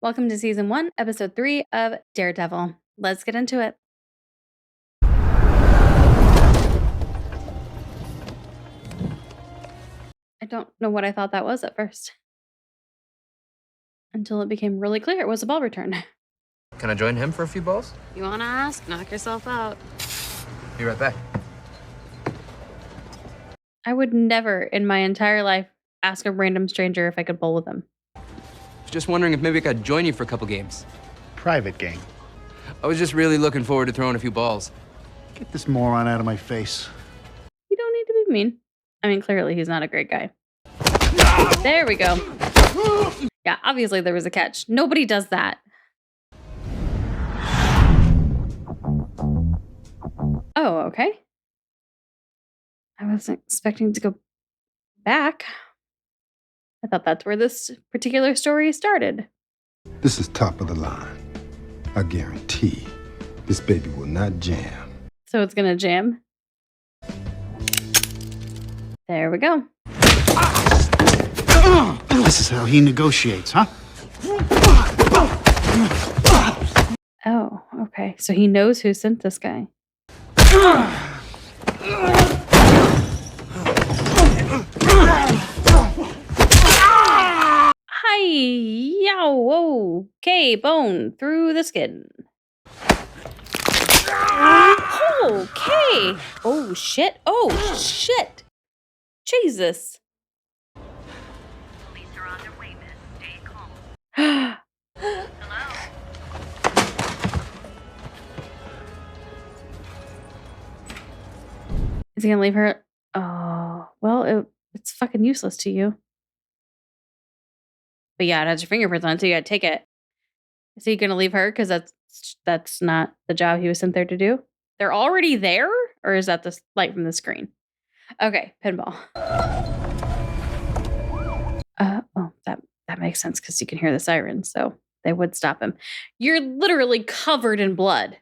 Welcome to Season 1, Episode 3 of Daredevil. Let's get into it. I don't know what I thought that was at first. Until it became really clear it was a ball return. Can I join him for a few balls? You wanna ask? Knock yourself out. Be right back. I would never in my entire life ask a random stranger if I could bowl with them. Just wondering if maybe I could join you for a couple games. Private game. I was just really looking forward to throwing a few balls. Get this moron out of my face. You don't need to be mean. I mean, clearly he's not a great guy. There we go. Yeah, obviously there was a catch. Nobody does that. Oh, okay. I wasn't expecting to go back. I thought that's where this particular story started. This is top of the line. I guarantee this baby will not jam. So it's gonna jam. There we go. This is how he negotiates, huh? Oh, okay. So he knows who sent this guy. Hi, yow, okay, bone through the skin. Okay. Oh shit. Oh shit. Jesus. Police are on their way, miss. Stay calm. Hello? Is he gonna leave her? Oh, well, it's fucking useless to you. But yeah, it has your fingerprints on it, so you gotta take it. Is he gonna leave her? Because that's not the job he was sent there to do. They're already there? Or is that the light from the screen? Okay, pinball. Oh, that makes sense because you can hear the sirens, so they would stop him. You're literally covered in blood.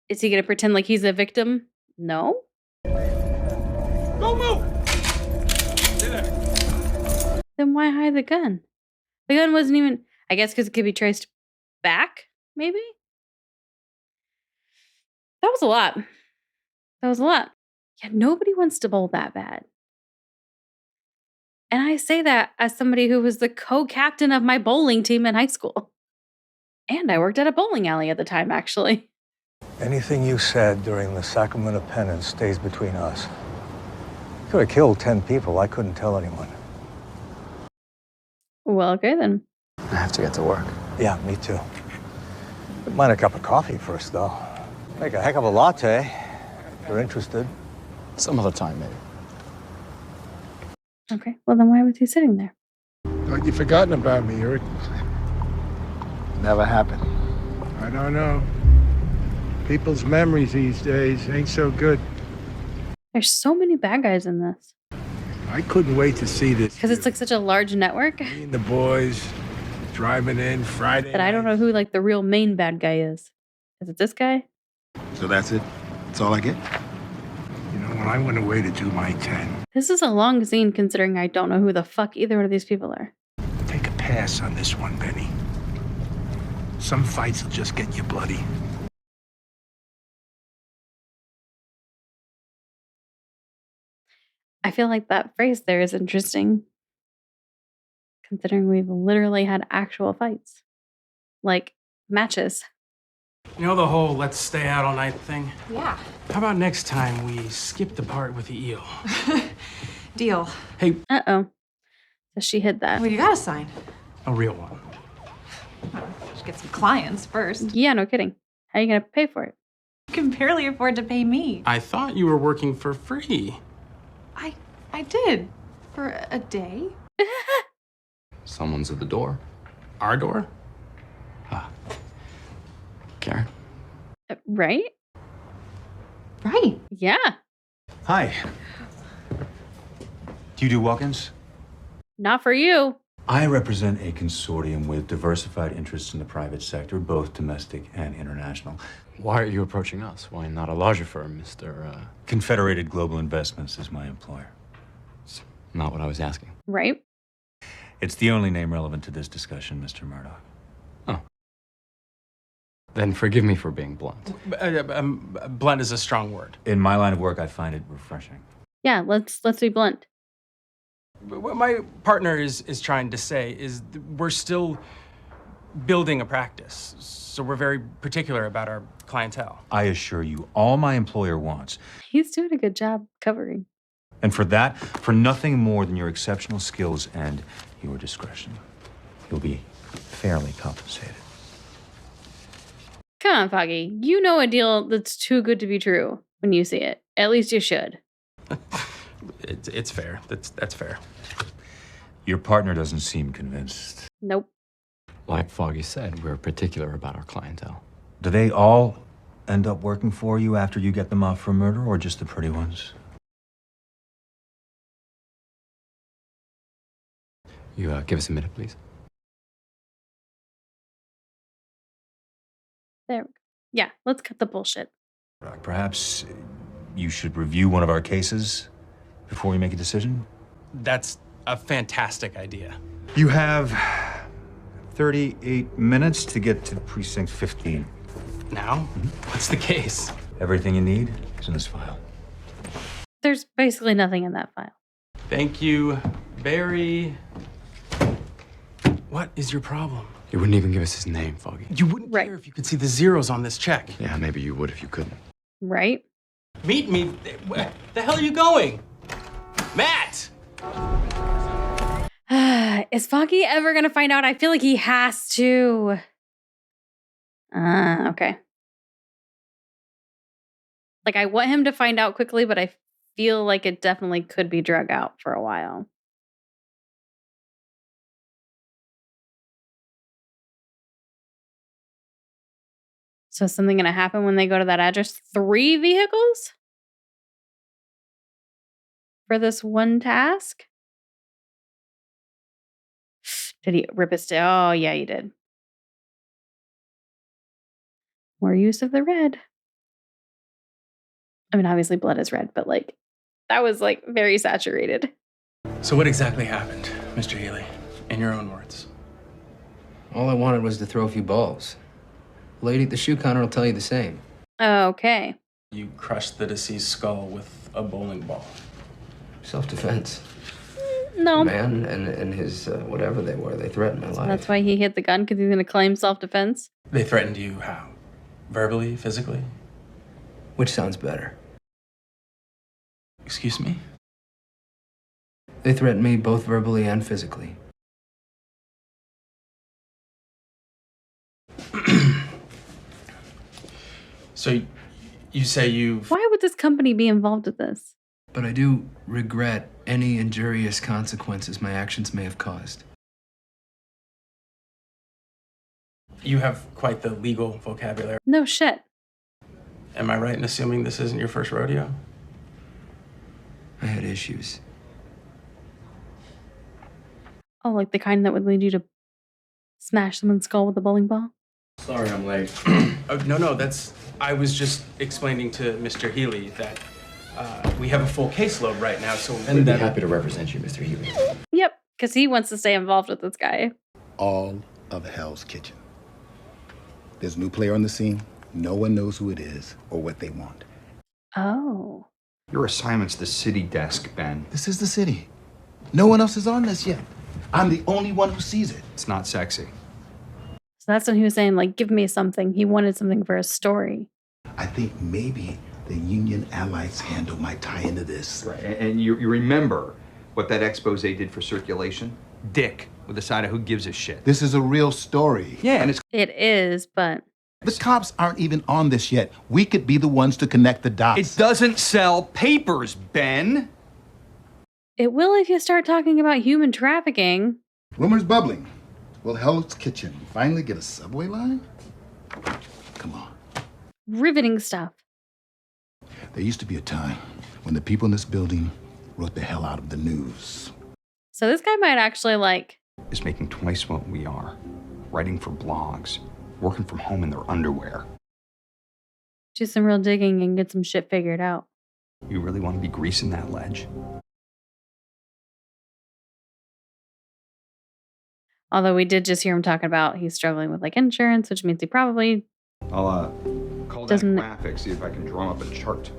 Is he gonna pretend like he's a victim? No. Don't move! Stay there. Then why hide the gun? The gun wasn't even, I guess because it could be traced back, maybe? That was a lot. That was a lot. Yeah, nobody wants to bowl that bad. And I say that as somebody who was the co-captain of my bowling team in high school. And I worked at a bowling alley at the time, actually. Anything you said during the Sacrament of Penance stays between us. You could have killed 10 people. I couldn't tell anyone. Well, okay then. I have to get to work. Yeah, me too. Wouldn't mind a cup of coffee first, though. Make a heck of a latte, if you're interested. Some other time, maybe. Okay, well then why was he sitting there? Like you've forgotten about me, Eric. Never happened. I don't know. People's memories these days ain't so good. There's so many bad guys in this. I couldn't wait to see this. Because it's like such a large network Me and the boys driving in Friday. that I don't know who like the real main bad guy is. Is it this guy? So that's it? That's all I get? You know, when I went away to do my 10, This is a long scene considering I don't know who the fuck either one of these people are. take a pass on this one, Benny. Some fights will just get you bloody. I feel like that phrase there is interesting. Considering we've literally had actual fights. Like matches. You know the whole let's stay out all night thing? Yeah. How about next time we skip the part with the eel? Deal. Hey, Uh-oh. So she hid that. Well, you got a sign. a real one. Just get some clients first. Yeah, no kidding. How are you going to pay for it? You can barely afford to pay me. I thought you were working for free. I did. For a day. Someone's at the door. Our door? Karen? Right? Right. Yeah. Hi. Do you do walk-ins? Not for you. I represent a consortium with diversified interests in the private sector, both domestic and international. Why are you approaching us? Why not a larger firm, Mr. Confederated Global Investments is my employer. Not what I was asking. Right? It's the only name relevant to this discussion, Mr. Murdoch. Then forgive me for being blunt. Blunt is a strong word. In my line of work, I find it refreshing. Yeah, let's be blunt. What my partner is trying to say is we're still building a practice, so we're very particular about our clientele. I assure you, all my employer wants, He's doing a good job covering. and for that, for nothing more than your exceptional skills and your discretion, you'll be fairly compensated. Come on, Foggy. You know a deal that's too good to be true when you see it. At least you should. It's fair. That's fair. Your partner doesn't seem convinced. Nope. Like Foggy said, we're particular about our clientele. Do they all end up working for you after you get them off for murder, or just the pretty ones? You give us a minute, please. There we go. Yeah, let's cut the bullshit. Perhaps you should review one of our cases before you make a decision? That's a fantastic idea. You have 38 minutes to get to precinct 15. Now? What's the case? Everything you need is in this file. There's basically nothing in that file. Thank you very... What is your problem? You wouldn't even give us his name, Foggy. You wouldn't care if you could see the zeros on this check. Yeah, maybe you would if you couldn't. Right? Meet me. Where the hell are you going? Matt! Is Foggy ever gonna find out? I feel like he has to. Okay. Like, I want him to find out quickly, but I feel like it definitely could be drug out for a while. So is something gonna happen when they go to that address? 3 vehicles? For this one task? Did he rip his... Oh, yeah, he did. More use of the red. I mean, obviously blood is red, but like, that was like very saturated. So what exactly happened, Mr. Healy? In your own words. All I wanted was to throw a few balls. The lady at the shoe counter will tell you the same. Okay. You crushed the deceased skull with a bowling ball. Self-defense. No. The man and his whatever they were, they threatened my life. That's why he hit the gun, because he's going to claim self-defense. They threatened you how? Verbally, physically? Which sounds better? Excuse me? They threatened me both verbally and physically. So you say you've... Why would this company be involved with this? But I do regret any injurious consequences my actions may have caused. You have quite the legal vocabulary. No shit. Am I right in assuming this isn't your first rodeo? I had issues. Oh, like the kind that would lead you to smash someone's skull with a bowling ball? Sorry I'm late. No, that's... I was just explaining to Mr. Healy that we have a full caseload right now, so... I'd be happy to represent you, Mr. Healy. Yep, because he wants to stay involved with this guy. All of Hell's Kitchen. There's a new player on the scene. No one knows who it is or what they want. Oh. Your assignment's the city desk, Ben. This is the city. No one else is on this yet. I'm the only one who sees it. It's not sexy. So that's when he was saying, like, give me something. He wanted something for a story. I think maybe the Union Allied scandal might tie into this. Right. And you remember what that expose did for circulation? Dick, with a side of who gives a shit. This is a real story. Yeah, and it's... It is, but... The cops aren't even on this yet. We could be the ones to connect the dots. It doesn't sell papers, Ben. It will if you start talking about human trafficking. Rumors bubbling. Will Hell's Kitchen finally get a subway line? Come on. Riveting stuff. There used to be a time when the people in this building wrote the hell out of the news. So this guy might actually, like... Is making twice what we are. Writing for blogs. Working from home in their underwear. do some real digging and get some shit figured out. You really want to be greasing that ledge? Although we did just hear him talking about he's struggling with like insurance, which means he probably I'll call that Doesn't- graphic, see if I can draw up a chart.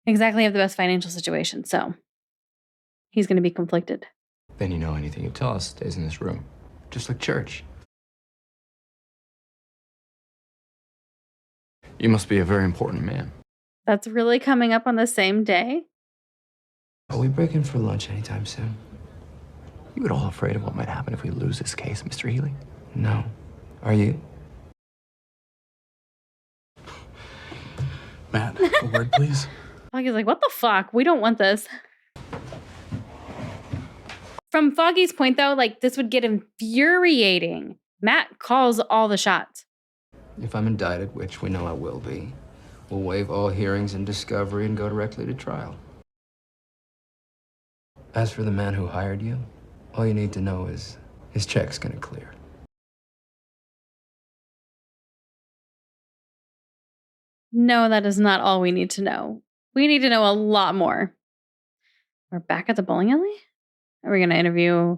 exactly have the best financial situation. So he's going to be conflicted. Then you know anything you tell us stays in this room. Just like church. You must be a very important man. That's really coming up on the same day. Are we breaking for lunch anytime soon? You at all afraid of what might happen if we lose this case, Mr. Healy? No. Are you? Matt, a word, please. Foggy's like, what the fuck? We don't want this. From Foggy's point, though, like, this would get infuriating. Matt calls all the shots. If I'm indicted, which we know I will be, we'll waive all hearings and discovery and go directly to trial. As for the man who hired you, all you need to know is his check's gonna clear. No, that is not all we need to know. We need to know a lot more. We're back at the bowling alley? Are we going to interview?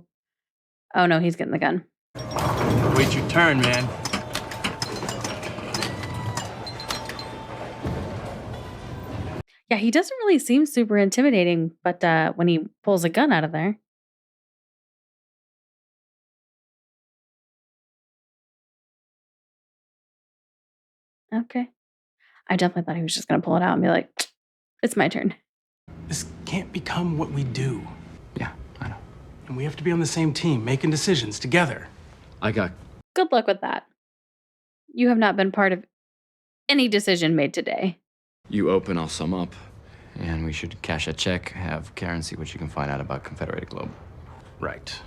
Oh, no, he's getting the gun. Wait your turn, man. Yeah, he doesn't really seem super intimidating, but when he pulls a gun out of there. Okay. I definitely thought he was just going to pull it out and be like, it's my turn. This can't become what we do. Yeah, I know. And we have to be on the same team, making decisions together. I got Good luck with that. You have not been part of any decision made today. you open, I'll sum up. And we should cash a check, have Karen see what she can find out about Confederated Globe. Right.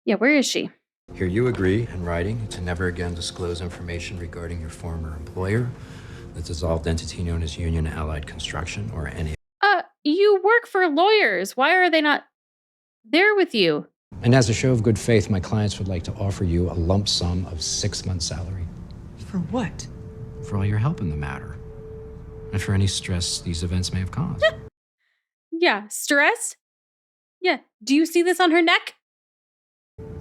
Yeah, where is she? Here you agree, in writing, to never again disclose information regarding your former employer, the dissolved entity known as Union Allied Construction, or any. You work for lawyers. Why are they not there with you? And as a show of good faith, my clients would like to offer you a lump sum of 6 months' salary. For what? For all your help in the matter. And for any stress these events may have caused. Yeah, stress? Yeah, do you see this on her neck?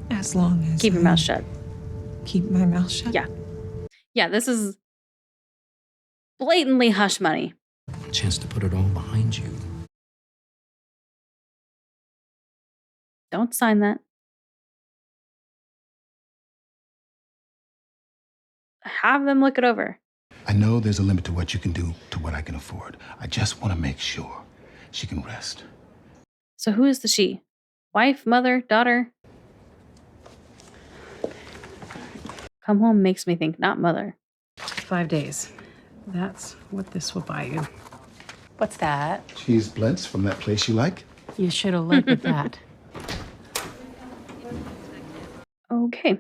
As long as Keep your mouth shut. Keep my mouth shut? Yeah. Yeah, this is blatantly hush money. A chance to put it all behind you. Don't sign that. Have them look it over. I know there's a limit to what you can do to what I can afford. I just want to make sure she can rest. So who is the she? Wife, mother, daughter? Come home makes me think not mother. 5 days. That's what this will buy you. What's that? Cheese blintz from that place you like? You should have led with that. Okay.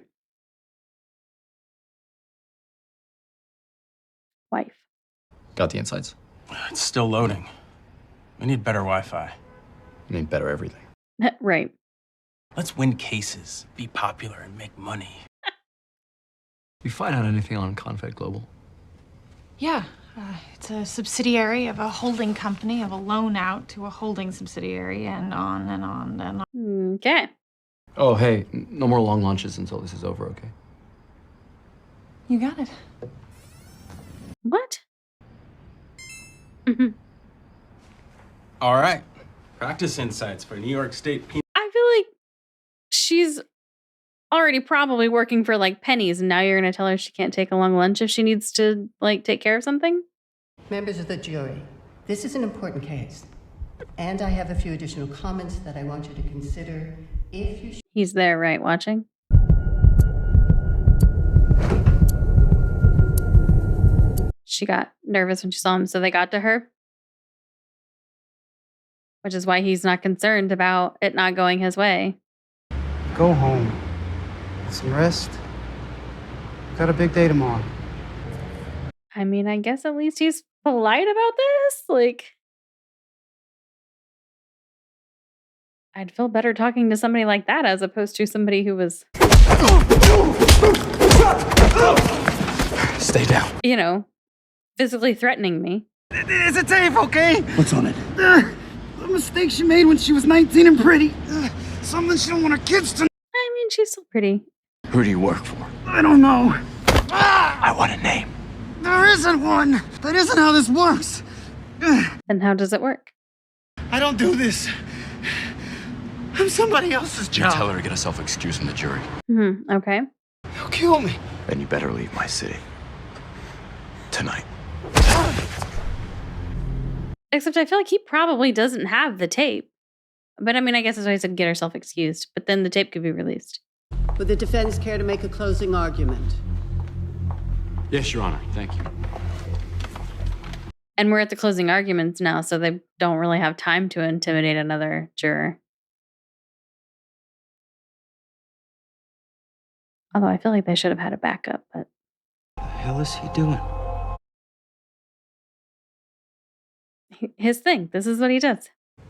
Wife. Got the insights? It's still loading. We need better Wi-Fi. You need better everything. Right. Let's win cases, be popular, and make money. You find out anything on Confed Global? Yeah. It's a subsidiary of a holding company, of a loan out to a holding subsidiary, and on and on and on. Okay. Oh, hey, no more long lunches until this is over, okay? You got it. What? All right. Practice insights for New York State Penal. I feel like she's already probably working for like pennies, and now you're going to tell her she can't take a long lunch if she needs to like take care of something? Members of the jury, this is an important case. And I have a few additional comments that I want you to consider if you... He's there, right, watching? She got nervous when she saw him, so they got to her. Which is why he's not concerned about it not going his way. Go home. Get some rest. Got a big day tomorrow. I mean, I guess at least he's polite about this. Like, I'd feel better talking to somebody like that as opposed to somebody who was, Stay down. you know, physically threatening me. It's a tape, okay? What's on it? A mistake she made when she was 19 and pretty. Something she don't want her kids to. I mean, she's still pretty. Who do you work for? I don't know. I want a name. There isn't one. That isn't how this works. Then how does it work? I don't do this. I'm somebody else's You job. tell her to get herself excused from the jury. Okay. They'll kill me. Then you better leave my city. Tonight. Except I feel like he probably doesn't have the tape. But I mean, I guess that's why he said get herself excused. But then the tape could be released. Would the defense care to make a closing argument? Yes, Your Honor. Thank you. And we're at the closing arguments now, so they don't really have time to intimidate another juror. Although I feel like they should have had a backup, but What the hell is he doing? his thing. This is what he does.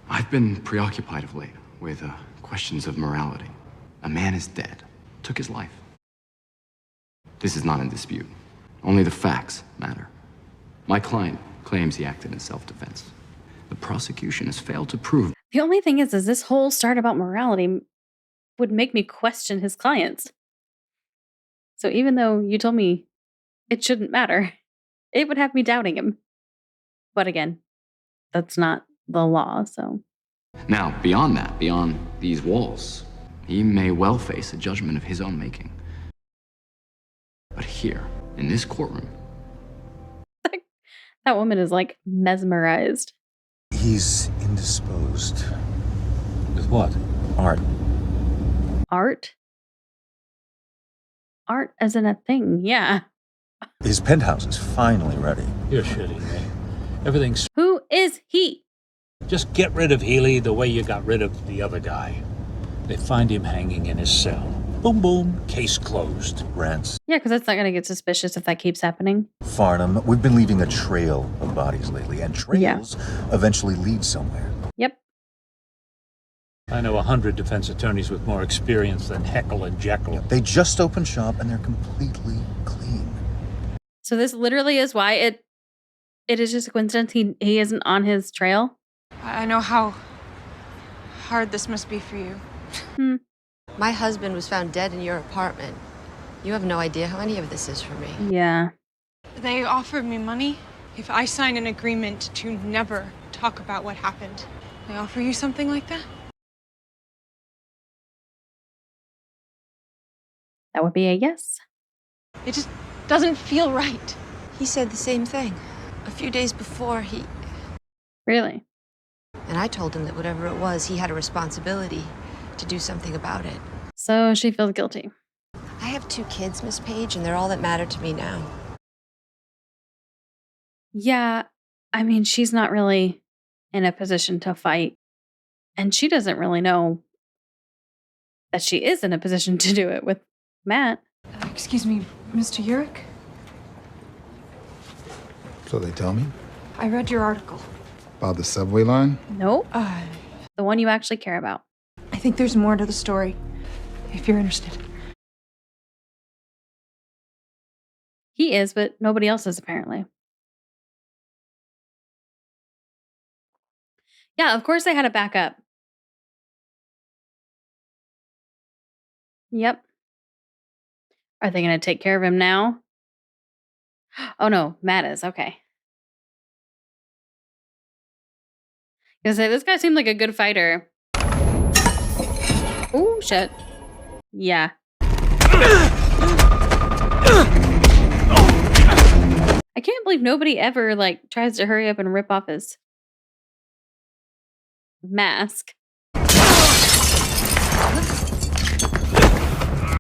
I've been preoccupied of late with questions of morality. A man is dead. Took his life. This is not in dispute. Only the facts matter. My client claims he acted in self-defense. The prosecution has failed to prove. The only thing is this whole start about morality would make me question his clients. So even though you told me it shouldn't matter, it would have me doubting him. But again, that's not the law, so. Now, beyond that, beyond these walls, he may well face a judgment of his own making. But here, in this courtroom, That woman is like mesmerized. He's indisposed. With what? Art. Art? Art as in a thing, yeah. His penthouse is finally ready. You're shitting me. Everything's... Who is he? Just get rid of Healy the way you got rid of the other guy. They find him hanging in his cell. Boom, boom, case closed. Rents. Yeah, because that's not going to get suspicious if that keeps happening. Farnham, we've been leaving a trail of bodies lately, and trails eventually lead somewhere. Yep. I know 100 defense attorneys with more experience than Heckle and Jekyll. They just opened shop, and they're completely clean. So this literally is why it is just a coincidence he isn't on his trail. I know how hard this must be for you. My husband was found dead in your apartment. You have no idea how any of this is for me. Yeah. They offered me money if I sign an agreement to never talk about what happened. They offer you something like that? That would be a yes. It just doesn't feel right. He said the same thing. A few days before, Really? And I told him that whatever it was, he had a responsibility to do something about it. So she feels guilty. I have 2 kids, Miss Page, and they're all that matter to me now. Yeah, I mean, she's not really in a position to fight. And she doesn't really know that she is in a position to do it with Matt. Excuse me, Mr. Urich? So they tell me I read your article. about the subway line. Nope. The one you actually care about. I think there's more to the story, if you're interested. He is, but nobody else is apparently. Yeah, of course they had a backup. Yep. Are they going to take care of him now? Oh no, Matt is. Okay. I was gonna say, this guy seemed like a good fighter. Oh, shit. Yeah. I can't believe nobody ever, like, tries to hurry up and rip off his mask.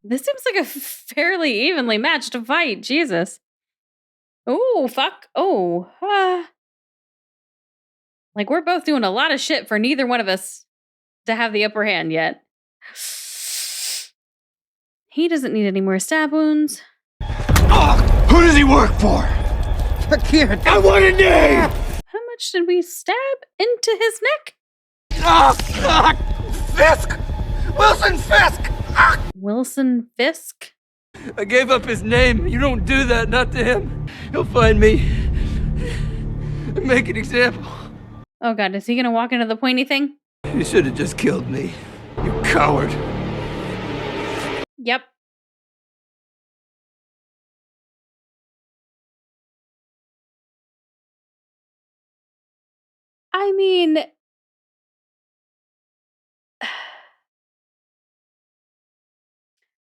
This seems like a fairly evenly matched fight. Jesus. Oh, fuck. Oh. Like, we're both doing a lot of shit for neither one of us to have the upper hand yet. He doesn't need any more stab wounds. Who does he work for? A kid. I want a name! How much did we stab into his neck? Fisk! Wilson Fisk! Wilson Fisk? I gave up his name. You don't do that, not to him. He'll find me and make an example. Oh god, is he gonna walk into the pointy thing? You should have just killed me. You coward. I mean,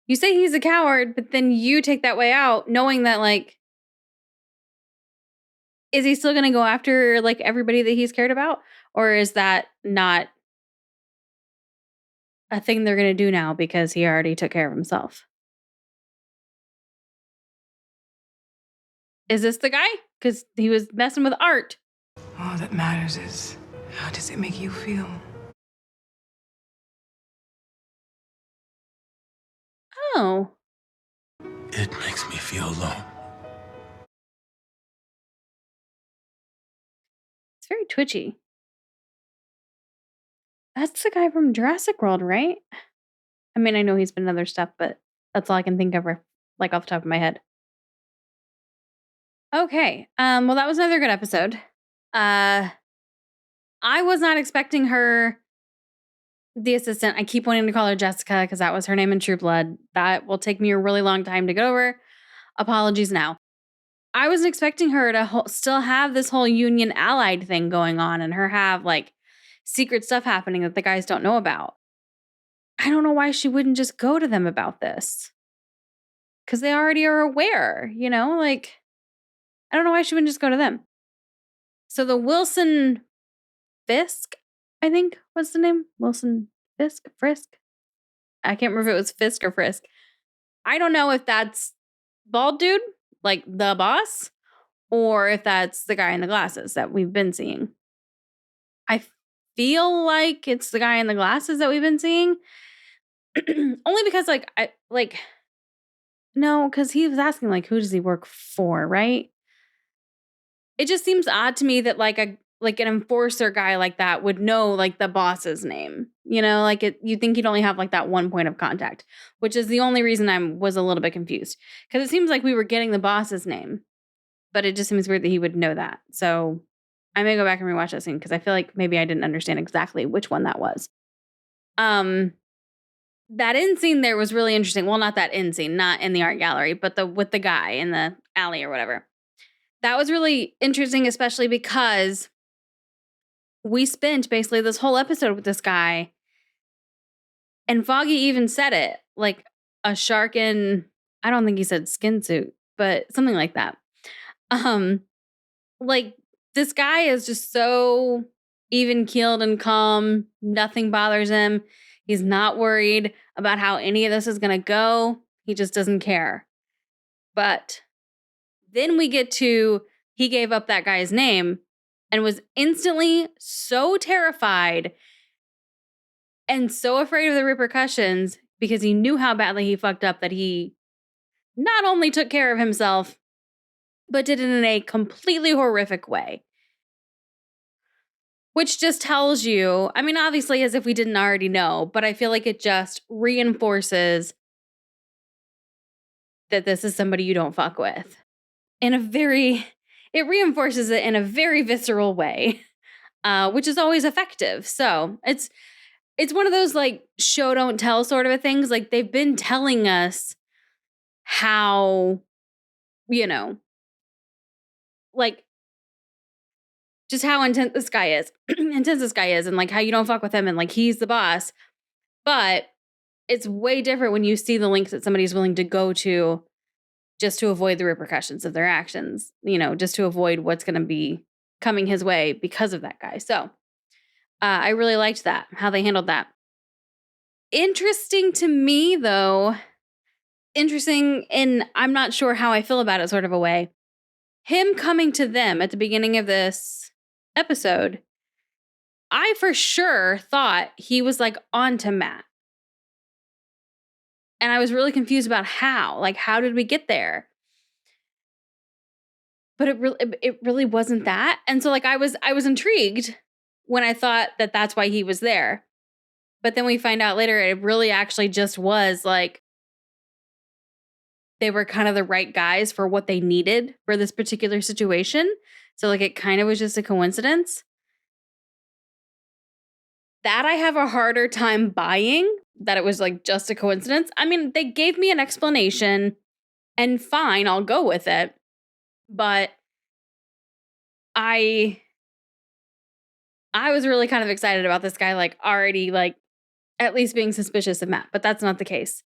you say he's a coward, but then you take that way out, knowing that, like, is he still going to go after, like, everybody that he's cared about? Or is that not a thing they're going to do now because he already took care of himself? Is this the guy? Because he was messing with art. All that matters is, how does it make you feel? Oh. It makes me feel alone. It's very twitchy. That's the guy from Jurassic World, right? I mean, I know he's been in other stuff, but that's all I can think of, like, off the top of my head. Okay. Well, that was another good episode. I was not expecting her, the assistant. I keep wanting to call her Jessica because that was her name in True Blood. That will take me a really long time to get over. Apologies now. I wasn't expecting her to still have this whole Union Allied thing going on and her have, like, secret stuff happening that the guys don't know about. I don't know why she wouldn't just go to them about this. Because they already are aware, you know? Like, I don't know why she wouldn't just go to them. So the Wilson Fisk, I think was the name. Wilson Frisk. I can't remember if it was Fisk or Frisk. I don't know if that's bald dude, like the boss, or if that's the guy in the glasses that we've been seeing. I feel like it's the guy in the glasses that we've been seeing. Only because, no, because he was asking, like, who does he work for, right? It just seems odd to me that, like, an enforcer guy like that would know, like, the boss's name. You know, like, you'd think he'd only have, like, that one point of contact, which is the only reason I was a little bit confused. Because it seems like we were getting the boss's name, but it just seems weird that he would know that. So I may go back and rewatch that scene because I feel like maybe I didn't understand exactly which one that was. That end scene there was really interesting. Well, not that end scene, not in the art gallery, but with the guy in the alley or whatever. That was really interesting, especially because we spent basically this whole episode with this guy, and Foggy even said it, like a shark in, I don't think he said skin suit, but something like that. Like, this guy is just so even keeled and calm. Nothing bothers him. He's not worried about how any of this is going to go. He just doesn't care. But then we get to, he gave up that guy's name and was instantly so terrified and so afraid of the repercussions because he knew how badly he fucked up that he not only took care of himself, but did it in a completely horrific way. Which just tells you, I mean, obviously, as if we didn't already know, but I feel like it just reinforces that this is somebody you don't fuck with. It reinforces it in a very visceral way, which is always effective. So it's one of those, like, show don't tell sort of a things. Like, they've been telling us how, you know, like, just how intense this guy is, and, like, how you don't fuck with him, and, like, he's the boss. But it's way different when you see the lengths that somebody's willing to go to just to avoid the repercussions of their actions, you know, just to avoid what's going to be coming his way because of that guy. So I really liked that, how they handled that. Interesting to me, though, and I'm not sure how I feel about it sort of a way. Him coming to them at the beginning of this episode, I for sure thought he was, like, on to Matt. And I was really confused about how. Like, how did we get there? But it really wasn't that. And so, like, I was intrigued when I thought that that's why he was there. But then we find out later it really actually just was, like, they were kind of the right guys for what they needed for this particular situation. So, like, it kind of was just a coincidence. That I have a harder time buying, that it was, like, just a coincidence. I mean, they gave me an explanation, and fine, I'll go with it. But I I was really kind of excited about this guy, like already like at least being suspicious of Matt, but that's not the case.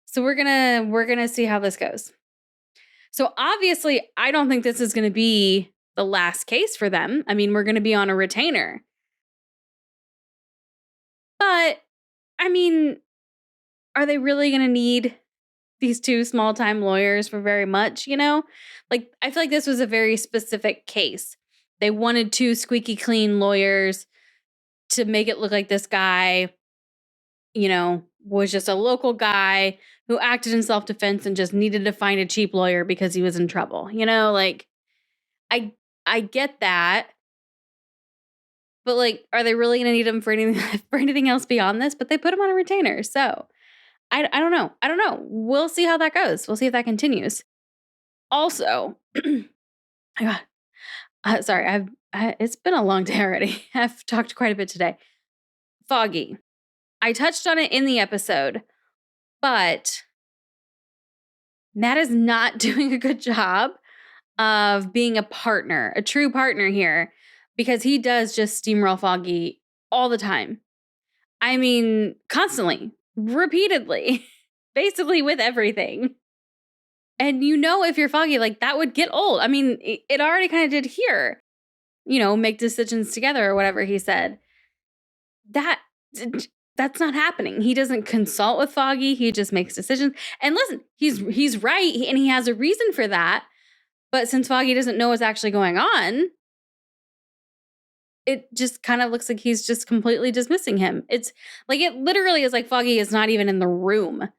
So we're gonna see how this goes. So obviously, I don't think this is gonna be the last case for them. I mean, we're gonna be on a retainer. But I mean, are they really gonna need these two small-time lawyers for very much, you know? Like, I feel like this was a very specific case. They wanted two squeaky clean lawyers to make it look like this guy, you know, was just a local guy who acted in self-defense and just needed to find a cheap lawyer because he was in trouble. You know, like I get that. But like, are they really gonna need him for anything for anything else beyond this? But they put him on a retainer. So I don't know. I don't know. We'll see how that goes. We'll see if that continues. Also, sorry, it's been a long day already. I've talked quite a bit today. Foggy. I touched on it in the episode, but Matt is not doing a good job of being a partner, a true partner here, because he does just steamroll Foggy all the time. I mean, constantly, repeatedly, basically with everything. And you know, if you're Foggy, like that would get old. I mean, it already kind of did here. You know, make decisions together or whatever he said. That's not happening. He doesn't consult with Foggy. He just makes decisions. And listen, he's right, and he has a reason for that. But since Foggy doesn't know what's actually going on, it just kind of looks like he's just completely dismissing him. It's like it literally is like Foggy is not even in the room,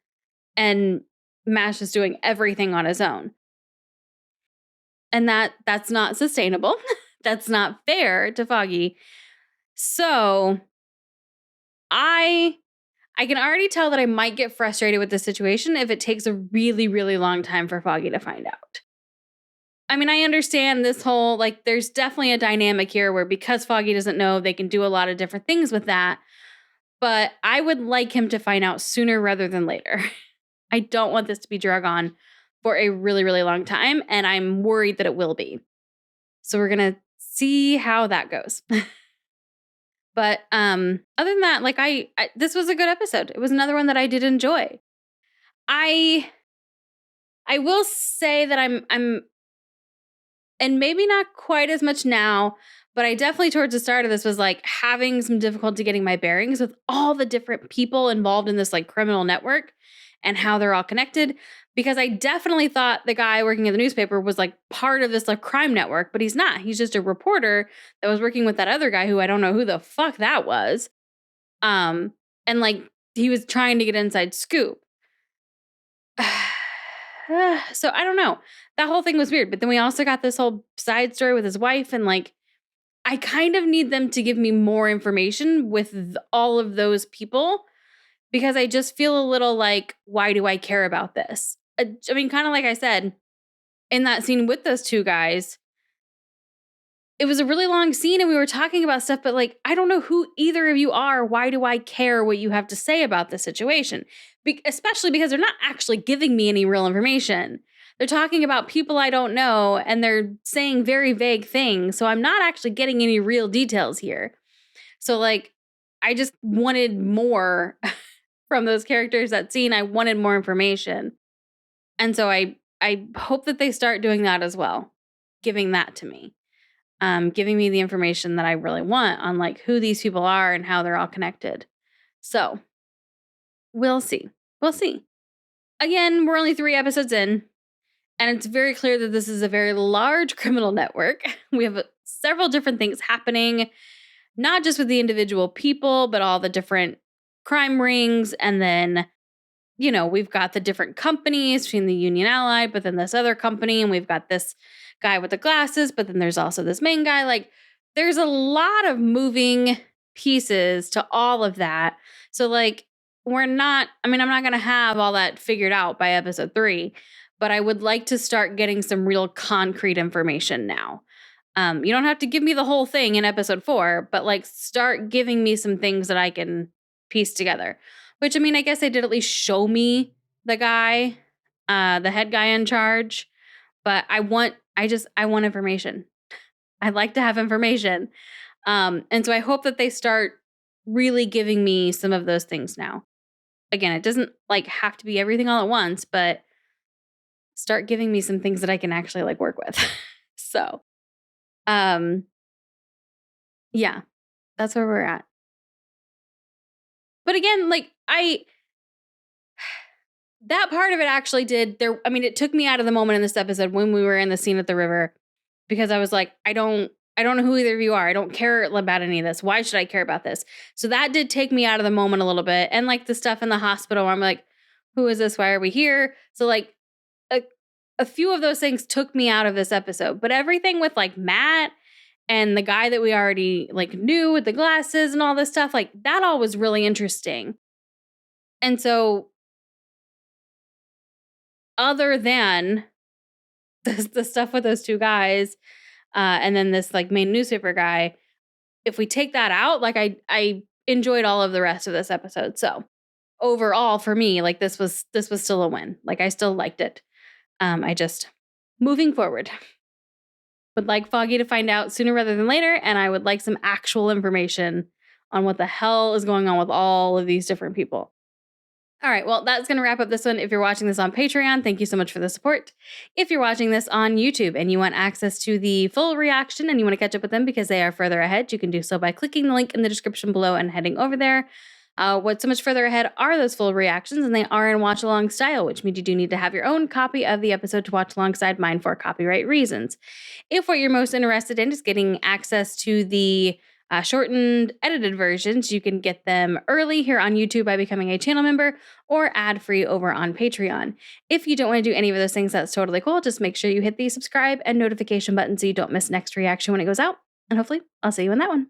and Mash is doing everything on his own. And that's not sustainable. That's not fair to Foggy. So I can already tell that I might get frustrated with the situation if it takes a really, really long time for Foggy to find out. I mean, I understand this whole, like, there's definitely a dynamic here where because Foggy doesn't know, they can do a lot of different things with that. But I would like him to find out sooner rather than later. I don't want this to be drug on for a really, really long time, and I'm worried that it will be. So we're going to see how that goes. But other than that, like I this was a good episode. It was another one that I did enjoy. I will say that I'm and maybe not quite as much now, but I definitely towards the start of this was like having some difficulty getting my bearings with all the different people involved in this like criminal network and how they're all connected. Because I definitely thought the guy working at the newspaper was like part of this like crime network, but he's not. He's just a reporter that was working with that other guy who I don't know who the fuck that was. And like he was trying to get inside scoop. So I don't know. That whole thing was weird. But then we also got this whole side story with his wife. And like, I kind of need them to give me more information with all of those people because I just feel a little like, why do I care about this? I mean, kind of like I said, in that scene with those two guys, it was a really long scene and we were talking about stuff, but like, I don't know who either of you are. Why do I care what you have to say about the situation? Especially because they're not actually giving me any real information. They're talking about people I don't know and they're saying very vague things. So I'm not actually getting any real details here. So like, I just wanted more from those characters, that scene. I wanted more information. And so I hope that they start doing that as well. Giving that to me. Giving me the information that I really want on like who these people are and how they're all connected. So we'll see. We'll see. Again, we're only 3 episodes in, and it's very clear that this is a very large criminal network. We have several different things happening, not just with the individual people, but all the different crime rings. And then, you know, we've got the different companies between the Union Allied, but then this other company, and we've got this guy with the glasses, but then there's also this main guy. Like, there's a lot of moving pieces to all of that. So, like, I'm not going to have all that figured out by episode 3, but I would like to start getting some real concrete information now. You don't have to give me the whole thing in episode 4, but like start giving me some things that I can piece together. Which, I mean, I guess they did at least show me the guy, the head guy in charge, but I want information. I'd like to have information. And so I hope that they start really giving me some of those things now. Again, it doesn't like have to be everything all at once, but start giving me some things that I can actually like work with. So, yeah, that's where we're at. But again, like that part of it actually did there. I mean, it took me out of the moment in this episode when we were in the scene at the river, because I was like, I don't know who either of you are. I don't care about any of this. Why should I care about this? So that did take me out of the moment a little bit. And like the stuff in the hospital where I'm like, who is this? Why are we here? So like a few of those things took me out of this episode, but everything with like Matt and the guy that we already like knew with the glasses and all this stuff, like that all was really interesting. And so other than the stuff with those two guys, and then this like main newspaper guy, if we take that out, like I enjoyed all of the rest of this episode. So overall for me, like this was still a win. Like I still liked it. I just moving forward would like Foggy to find out sooner rather than later, and I would like some actual information on what the hell is going on with all of these different people. All right, well, that's going to wrap up this one. If you're watching this on Patreon, thank you so much for the support. If you're watching this on YouTube and you want access to the full reaction and you want to catch up with them because they are further ahead, you can do so by clicking the link in the description below and heading over there. What's so much further ahead are those full reactions, and they are in watch-along style, which means you do need to have your own copy of the episode to watch alongside mine for copyright reasons. If what you're most interested in is getting access to the shortened, edited versions, you can get them early here on YouTube by becoming a channel member or ad-free over on Patreon. If you don't want to do any of those things, that's totally cool. Just make sure you hit the subscribe and notification button so you don't miss next reaction when it goes out. And hopefully, I'll see you in that one.